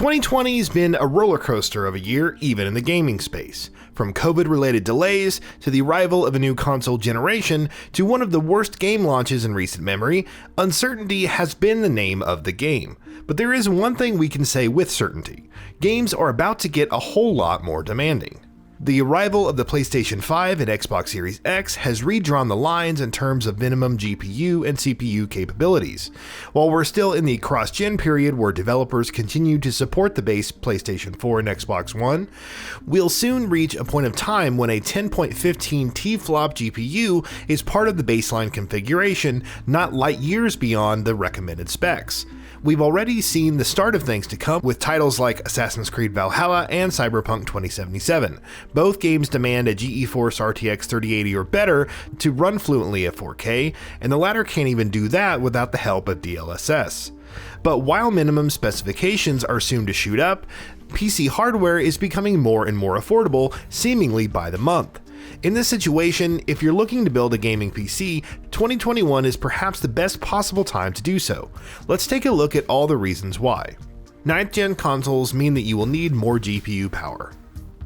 2020's been a roller coaster of a year, even in the gaming space. From COVID-related delays, to the arrival of a new console generation, to one of the worst game launches in recent memory, uncertainty has been the name of the game. But there is one thing we can say with certainty: games are about to get a whole lot more demanding. The arrival of the PlayStation 5 and Xbox Series X has redrawn the lines in terms of minimum GPU and CPU capabilities. While we're still in the cross-gen period where developers continue to support the base PlayStation 4 and Xbox One, we'll soon reach a point of time when a 10.15 T-flop GPU is part of the baseline configuration, not light years beyond the recommended specs. We've already seen the start of things to come with titles like Assassin's Creed Valhalla and Cyberpunk 2077. Both games demand a GeForce RTX 3080 or better to run fluently at 4K, and the latter can't even do that without the help of DLSS. But while minimum specifications are soon to shoot up, PC hardware is becoming more and more affordable, seemingly by the month. In this situation, if you're looking to build a gaming PC, 2021 is perhaps the best possible time to do so. Let's take a look at all the reasons why. 9th gen consoles mean that you will need more GPU power.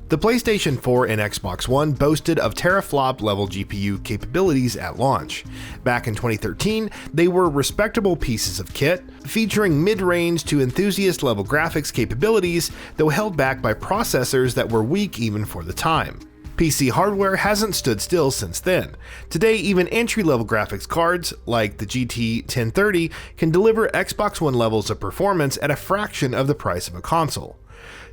The PlayStation 4 and Xbox One boasted of teraflop level GPU capabilities at launch. Back in 2013, they were respectable pieces of kit, featuring mid-range to enthusiast level graphics capabilities, though held back by processors that were weak even for the time. PC hardware hasn't stood still since then. Today, even entry-level graphics cards, like the GT 1030, can deliver Xbox One levels of performance at a fraction of the price of a console.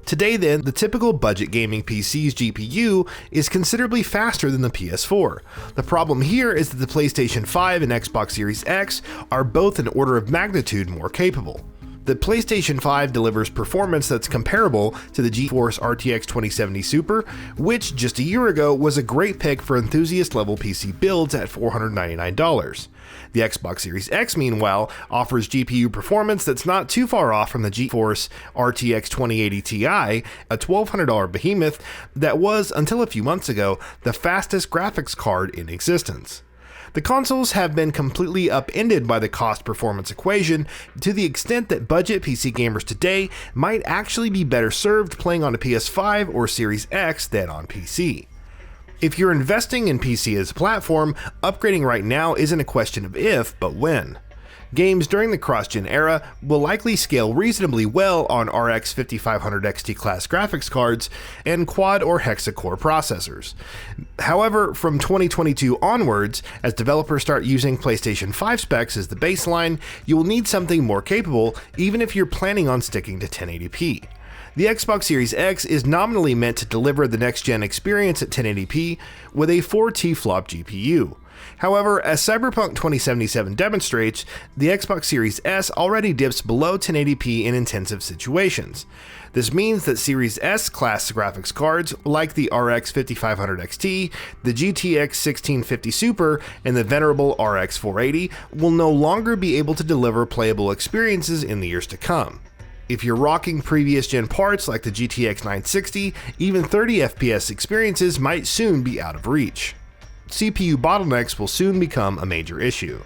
Today then, the typical budget gaming PC's GPU is considerably faster than the PS4. The problem here is that the PlayStation 5 and Xbox Series X are both an order of magnitude more capable. The PlayStation 5 delivers performance that's comparable to the GeForce RTX 2070 Super, which just a year ago was a great pick for enthusiast-level PC builds at $499. The Xbox Series X, meanwhile, offers GPU performance that's not too far off from the GeForce RTX 2080 Ti, a $1,200 behemoth that was, until a few months ago, the fastest graphics card in existence. The consoles have been completely upended by the cost-performance equation to the extent that budget PC gamers today might actually be better served playing on a PS5 or Series X than on PC. If you're investing in PC as a platform, upgrading right now isn't a question of if, but when. Games during the cross-gen era will likely scale reasonably well on RX 5500 XT class graphics cards and quad or hexa-core processors. However, from 2022 onwards, as developers start using PlayStation 5 specs as the baseline, you will need something more capable, even if you're planning on sticking to 1080p. The Xbox Series X is nominally meant to deliver the next-gen experience at 1080p with a 4 T-flop GPU. However, as Cyberpunk 2077 demonstrates, the Xbox Series S already dips below 1080p in intensive situations. This means that Series S class graphics cards like the RX 5500 XT, the GTX 1650 Super, and the venerable RX 480 will no longer be able to deliver playable experiences in the years to come. If you're rocking previous gen parts like the GTX 960, even 30 FPS experiences might soon be out of reach. CPU bottlenecks will soon become a major issue.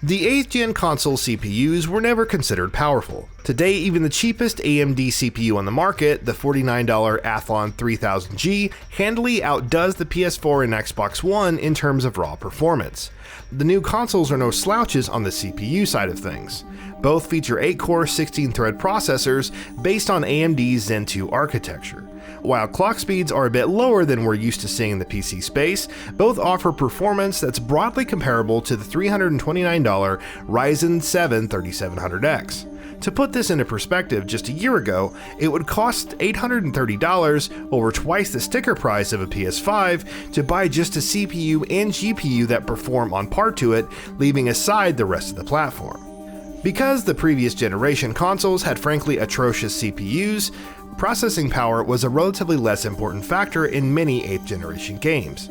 The 8th gen console CPUs were never considered powerful. Today, even the cheapest AMD CPU on the market, the $49 Athlon 3000G, handily outdoes the PS4 and Xbox One in terms of raw performance. The new consoles are no slouches on the CPU side of things. Both feature 8-core 16-thread processors based on AMD's Zen 2 architecture. While clock speeds are a bit lower than we're used to seeing in the PC space, both offer performance that's broadly comparable to the $329 Ryzen 7 3700X. To put this into perspective, just a year ago, it would cost $830, over twice the sticker price of a PS5, to buy just a CPU and GPU that perform on par to it, leaving aside the rest of the platform. Because the previous generation consoles had frankly atrocious CPUs, processing power was a relatively less important factor in many 8th generation games.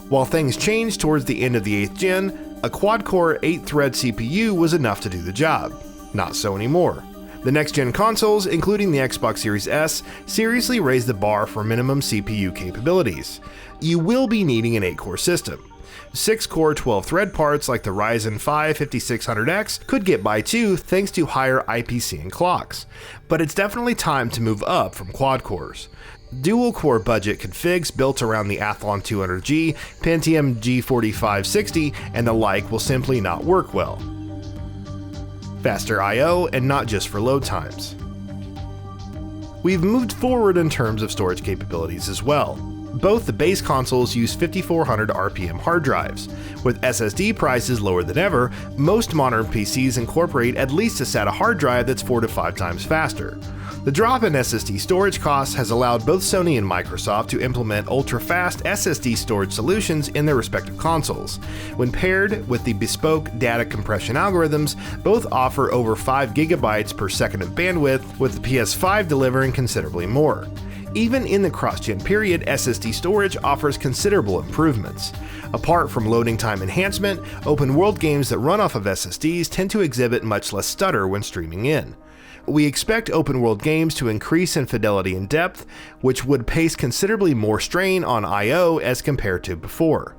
While things changed towards the end of the 8th gen, a quad-core 8-thread CPU was enough to do the job. Not so anymore. The next-gen consoles, including the Xbox Series S, seriously raised the bar for minimum CPU capabilities. You will be needing an 8-core system. 6-core 12-thread parts like the Ryzen 5 5600X could get by too thanks to higher IPC and clocks, but it's definitely time to move up from quad cores. Dual-core budget configs built around the Athlon 200G, Pentium G4560, and the like will simply not work well. Faster I/O, and not just for load times. We've moved forward in terms of storage capabilities as well. Both the base consoles use 5400 RPM hard drives. With SSD prices lower than ever, most modern PCs incorporate at least a SATA hard drive that's 4 to 5 times faster. The drop in SSD storage costs has allowed both Sony and Microsoft to implement ultra-fast SSD storage solutions in their respective consoles. When paired with the bespoke data compression algorithms, both offer over 5 GB per second of bandwidth, with the PS5 delivering considerably more. Even in the cross-gen period, SSD storage offers considerable improvements. Apart from loading time enhancement, open-world games that run off of SSDs tend to exhibit much less stutter when streaming in. We expect open-world games to increase in fidelity and depth, which would place considerably more strain on I/O as compared to before.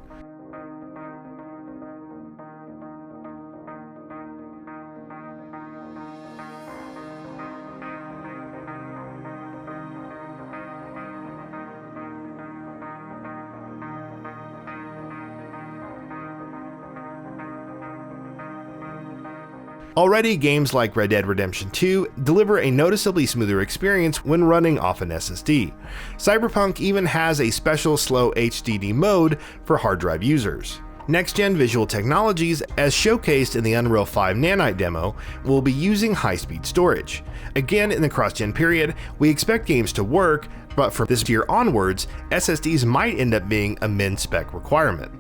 Already, games like Red Dead Redemption 2 deliver a noticeably smoother experience when running off an SSD. Cyberpunk even has a special slow HDD mode for hard drive users. Next-gen visual technologies, as showcased in the Unreal 5 Nanite demo, will be using high-speed storage. Again, in the cross-gen period, we expect games to work, but from this year onwards, SSDs might end up being a min-spec requirement.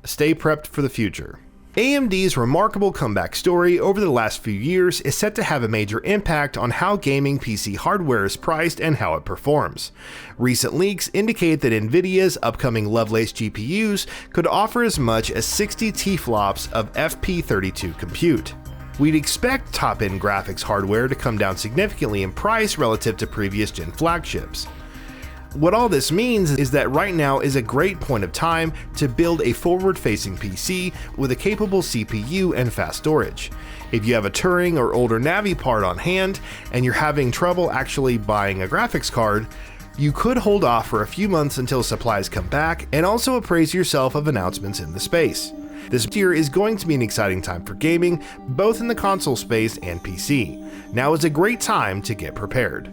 Stay prepped for the future. AMD's remarkable comeback story over the last few years is set to have a major impact on how gaming PC hardware is priced and how it performs. Recent leaks indicate that Nvidia's upcoming Lovelace GPUs could offer as much as 60 T-flops of FP32 compute. We'd expect top-end graphics hardware to come down significantly in price relative to previous gen flagships. What all this means is that right now is a great point of time to build a forward-facing PC with a capable CPU and fast storage. If you have a Turing or older Navi part on hand and you're having trouble actually buying a graphics card, you could hold off for a few months until supplies come back and also appraise yourself of announcements in the space. This year is going to be an exciting time for gaming, both in the console space and PC. Now is a great time to get prepared.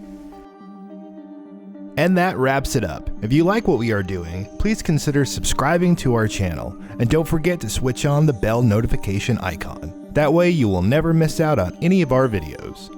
And that wraps it up. If you like what we are doing, please consider subscribing to our channel, and don't forget to switch on the bell notification icon. That way you will never miss out on any of our videos.